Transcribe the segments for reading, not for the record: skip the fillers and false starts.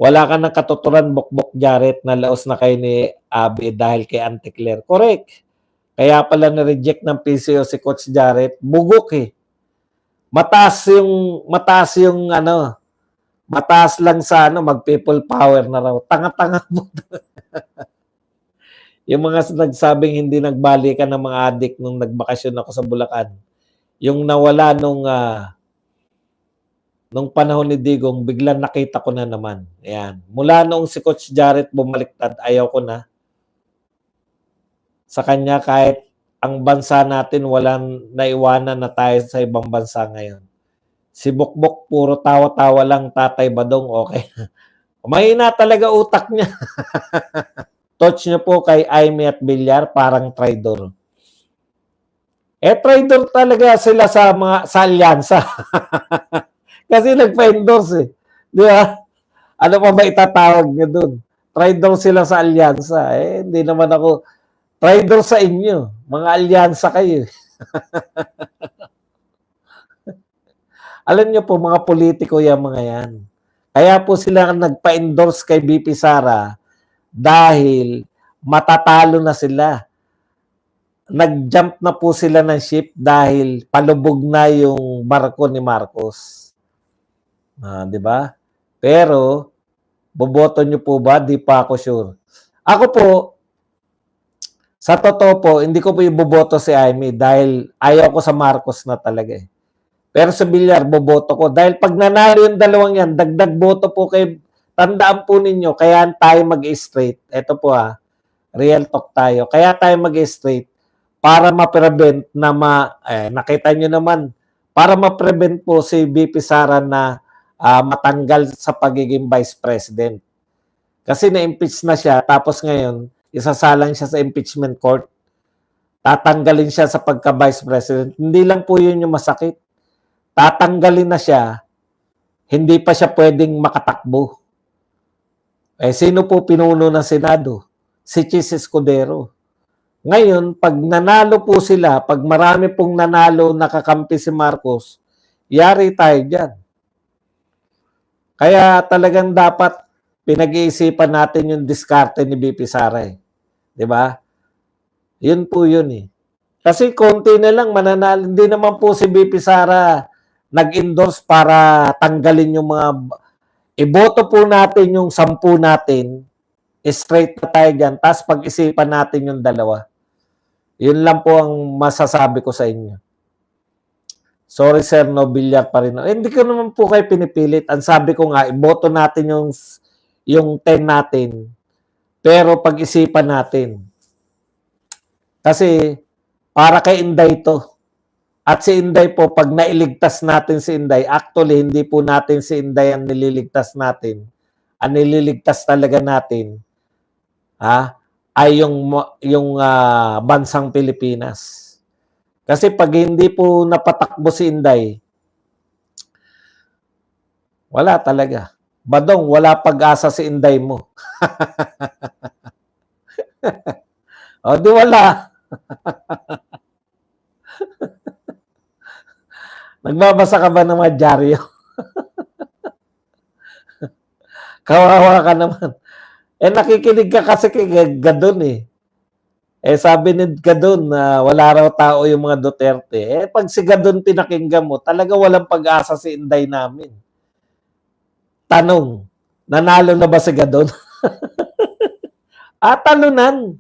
Wala ka ng katuturan, Bokbok Jarrett, na laos na kayo ni Abby dahil kay Auntie Claire. Correct. Kaya pala na-reject ng PCO si Coach Jarrett. Bugok eh. Mataas yung ano, mataas lang sa ano, mag-people power na raw. Tanga-tanga mo. Yung mga nagsabing hindi nagbalikan ng mga adik nung nagbakasyon ako sa Bulacan. Yung nawala nung panahon ni Digong, biglang nakita ko na naman. Ayan. Mula noong si Coach Jarrett bumaliktad, ayaw ko na. Sa kanya, kahit ang bansa natin walang naiwanan na tayo sa ibang bansa ngayon. Si Bokbok, puro tawa-tawa lang, Tatay Badong, okay. Mahina talaga utak niya. Touch niyo po kay Aimee at Villar, parang traidor. Traidor talaga sila sa alyansa. Kasi nagpa-endorse eh. Di ba? Ano pa ba itatawag niya doon? Traidor sila sa alyansa. Hindi naman ako traidor sa inyo. Mga alyansa kayo. Alam niyo po, mga politiko yung mga yan. Kaya po sila nagpa-endorse kay BP Sara dahil matatalo na sila. Nag-jump na po sila ng ship dahil palubog na yung barko ni Marcos. Di ba? Pero, boboto nyo po ba? Di pa ako sure. Ako po, sa totoo po, hindi ko po iboboto si Aimee dahil ayaw ko sa Marcos na talaga eh. Pero sa Villar, boboto ko. Dahil pag nanalo yung dalawang yan, dagdag boto po kay, tandaan po ninyo, kaya tayo mag-straight. Ito po real talk tayo. Kaya tayo mag-straight para ma-prevent na nakita nyo naman, para ma-prevent po si BP Sara na matanggal sa pagiging vice president. Kasi na-impeach na siya, tapos ngayon, isasalang siya sa impeachment court. Tatanggalin siya sa pagka-vice president. Hindi lang po yun yung masakit. Tatanggalin na siya, hindi pa siya pwedeng makatakbo. Sino po pinuno ng Senado? Si Chis Escudero. Ngayon, pag nanalo po sila, pag marami pong nanalo nakakampi si Marcos, yari tayo dyan. Kaya talagang dapat pinag-iisipan natin yung diskarte ni BP Sara eh. Diba? Yun po yun eh. Kasi konti na lang mananalo. Hindi naman po si BP Sara nag-endorse para tanggalin yung mga... Iboto po natin yung 10 natin, straight na tayo dyan, tapos pag-isipan natin yung dalawa. Yun lang po ang masasabi ko sa inyo. Sorry sir, no Villar pa rin. Hindi ko naman po kayo pinipilit. Ang sabi ko nga, iboto natin yung 10 natin, pero pag-isipan natin. Kasi para kay Inday to. At si Inday po, pag nailigtas natin si Inday, actually, hindi po natin si Inday ang nililigtas natin. Ang nililigtas talaga natin, ay yung bansang Pilipinas. Kasi pag hindi po napatakbo si Inday, wala talaga. Badong, wala pag-asa si Inday mo. O, di wala. Nagbabasa ka ba ng mga dyaryo? Kawawa ka naman. Nakikinig ka kasi kay Gadon eh. Sabi ni Gadon na wala raw tao yung mga Duterte. Pag si Gadon pinakinggan mo, talaga walang pag-asa si Inday namin. Tanong, nanalo na ba si Gadon? Talunan.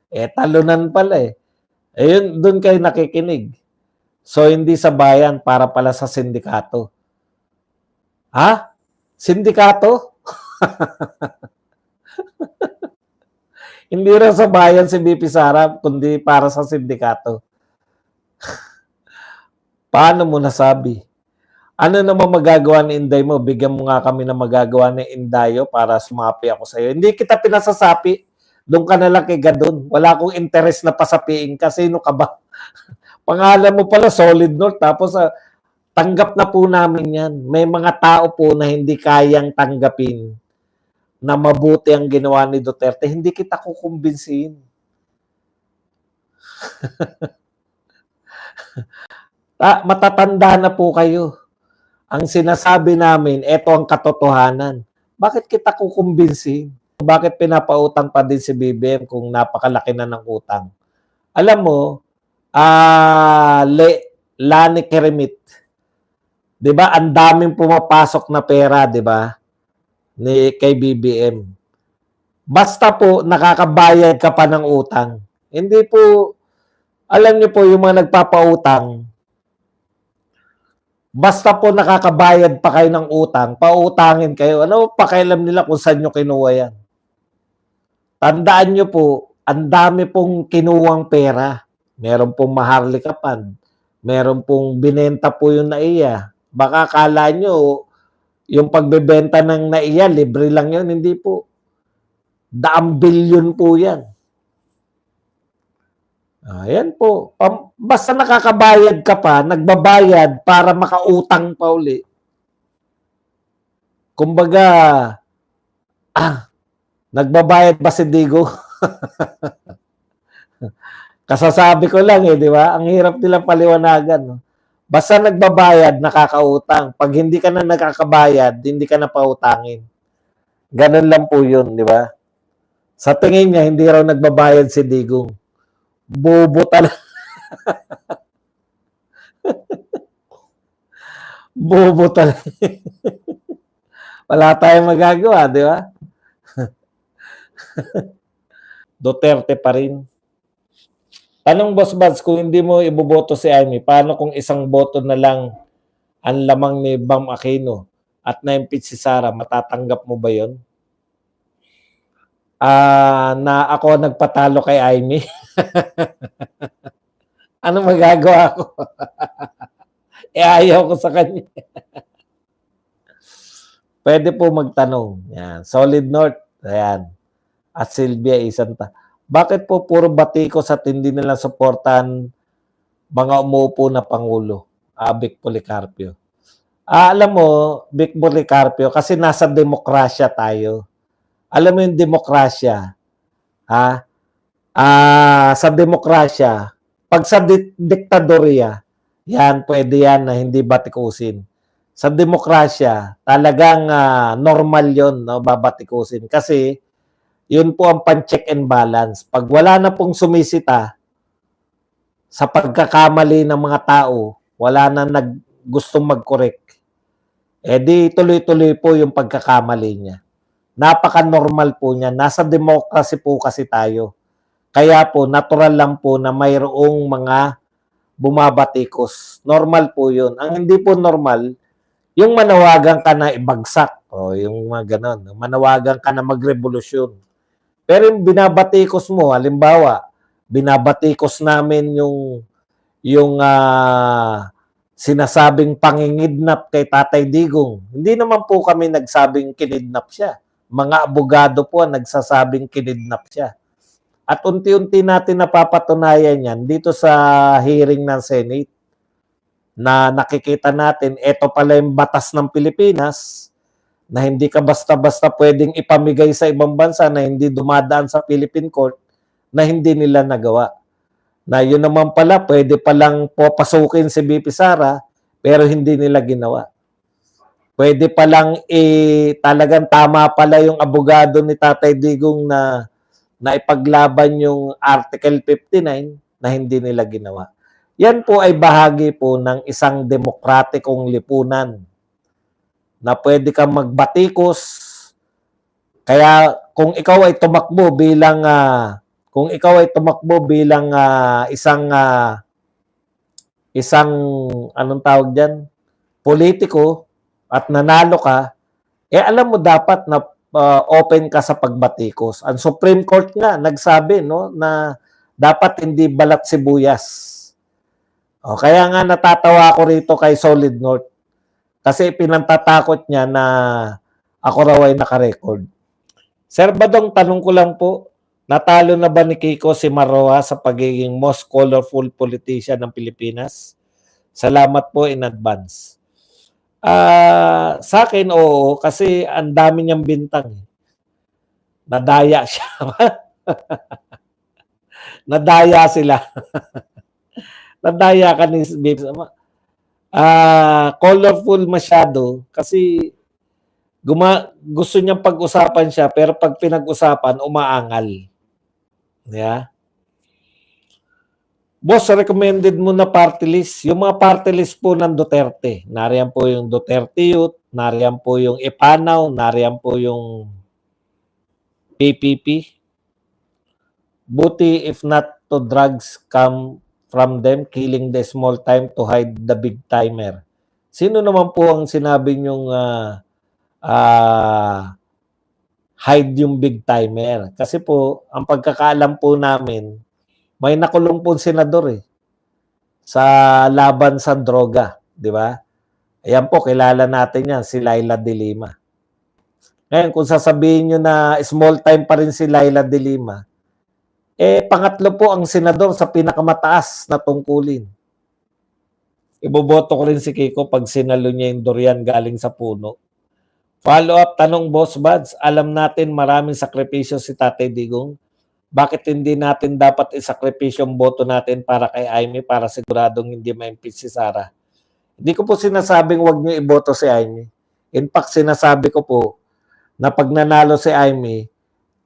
Talunan pala eh. Yun, doon kayo nakikinig. So, hindi sa bayan, para pala sa sindikato. Sindikato? Hindi rin sa bayan si BP Sara, kundi para sa sindikato. Paano mo nasabi? Ano naman magagawa ni Inday mo? Bigyan mo nga kami na magagawa ni Indayo para sumapi ako sa iyo. Hindi kita pinasasapi. Doon ka na lang kay Gadon. Wala akong interest na pasapiin ka. Sino ka ba? Pangalan mo pala, Solid North. Tapos, tanggap na po namin yan. May mga tao po na hindi kayang tanggapin na mabuti ang ginawa ni Duterte. Hindi kita kukumbinsihin. Matatanda na po kayo. Ang sinasabi namin, eto ang katotohanan. Bakit kita kukumbinsi? Bakit pinapautang pa din si BBM kung napakalaki na ng utang? Alam mo, Lani Keremit, 'di ba? Ang daming pumapasok na pera, 'di ba? Ni kay BBM. Basta po nakakabayad ka pa ng utang. Hindi po, alam niyo po yung mga nagpapautang, basta po nakakabayad pa kayo ng utang, pautangin kayo. Ano pakialam nila kung saan nyo kinuha yan? Tandaan nyo po, ang dami pong kinuwang pera. Meron pong maharlikapan. Meron pong binenta po yung NAIA. Baka akala nyo, yung pagbebenta ng NAIA, libre lang yun. Hindi po. Daang bilyon po yan. Ayan po. Basta nakakabayad ka pa, nagbabayad para makautang pa uli. Kumbaga, nagbabayad ba si Digo? Kasasabi ko lang di ba? Ang hirap nilang paliwanagan. No? Basta nagbabayad, nakakautang. Pag hindi ka na nakakabayad, hindi ka na pautangin. Ganun lang po yun, di ba? Sa tingin niya, hindi raw nagbabayad si Digong. Bobo talaga. Bobo talaga. Wala tayong magagawa, di ba? Duterte pa rin. Tanong Boss Buds, kung hindi mo iboboto si Amy, paano kung isang boto na lang ang lamang ni Bam Aquino at na-impeach si Sara, matatanggap mo ba yun? Na ako nagpatalo kay Amy? Ano magagawa ko? Ayaw ko sa kanya. Pwede po magtanong. Yan. Solid North. Ayan. At Sylvia Isanta. Bakit po puro batikos at hindi nila suportan mga umuupo na Pangulo? Vic Policarpio. Alam mo, Vic Policarpio, kasi nasa demokrasya tayo. Alam mo yung demokrasya, sa demokrasya, pag sa diktadorya, yan, pwede yan na hindi batikusin. Sa demokrasya, talagang normal yon, no, babatikusin. Kasi, yun po ang pan-check and balance. Pag wala na pong sumisita sa pagkakamali ng mga tao, wala na gustong mag-correct, di tuloy-tuloy po yung pagkakamali niya. Napaka-normal po niya. Nasa democracy po kasi tayo. Kaya po, natural lang po na mayroong mga bumabatikos. Normal po yun. Ang hindi po normal, yung manawagan ka na ibagsak, o yung mga ganon. Manawagan ka na magrevolusyon. Pero yung binabatikos mo, halimbawa, binabatikos namin yung sinasabing pangingidnap kay Tatay Digong. Hindi naman po kami nagsabing kinidnap siya. Mga abogado po ang nagsasabing kinidnap siya. At unti-unti natin napapatunayan yan dito sa hearing ng Senate na nakikita natin, ito pala yung batas ng Pilipinas na hindi ka basta-basta pwedeng ipamigay sa ibang bansa na hindi dumadaan sa Philippine Court na hindi nila nagawa. Na yun naman pala, pwede palang papasukin si BP Sara pero hindi nila ginawa. Pwede palang talagang tama pala yung abogado ni Tatay Digong na ipaglaban yung Article 59 na hindi nila ginawa. Yan po ay bahagi po ng isang demokratikong lipunan na pwede kang magbatikos. Kaya kung ikaw ay tumakbo bilang isang anong tawag diyan, politiko at nanalo ka, alam mo dapat na open ka sa pagbatikos. Ang Supreme Court nga nagsabi no na dapat hindi balat sibuyas. Kaya nga natatawa ako rito kay Solid North. Kasi pinantatakot niya na ako raw ay naka-record. Sir Badong, tanong ko lang po, natalo na ba ni Kiko si Marroa sa pagiging most colorful politician ng Pilipinas? Salamat po in advance. Sa akin, oo, kasi ang dami niyang bintang. Nadaya siya. Nadaya sila. Nadaya ka ni Bips. Colorful masyado kasi gusto niyang pag-usapan siya pero 'pag pinag-usapan umaangal. Yeah. Boss, recommended mo na party list. Yung mga party list po ng Duterte. Nariyan po yung Duterte Youth, nariyan po yung Ipanaw, nariyan po yung PPP. Buti if not to drugs come from them, killing the small time to hide the big timer. Sino naman po ang sinabi niyong hide yung big timer? Kasi po, ang pagkakaalam po namin, may nakulong po senador sa laban sa droga, di ba? Ayan po, kilala natin yan, si Laila de Lima. Ngayon, kung sasabihin nyo na small time pa rin si Laila de Lima, pangatlo po ang senador sa pinakamataas na tungkulin. Iboboto ko rin si Kiko pag sinalo niya yung durian galing sa puno. Follow-up tanong, Boss Buds, alam natin maraming sakripisyo si Tatay Digong. Bakit hindi natin dapat isakripisyo ang boto natin para kay Aimee para siguradong hindi ma-impeach si Sara? Hindi ko po sinasabing wag niyo iboto si Aimee. In fact, sinasabi ko po na pag nanalo si Aimee,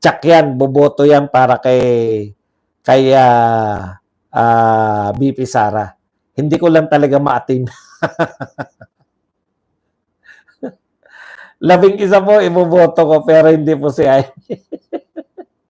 tsak yan, boboto yan para kay BP Sara. Hindi ko lang talaga maatin. 11 po, iboboto ko pero hindi po si Aimee.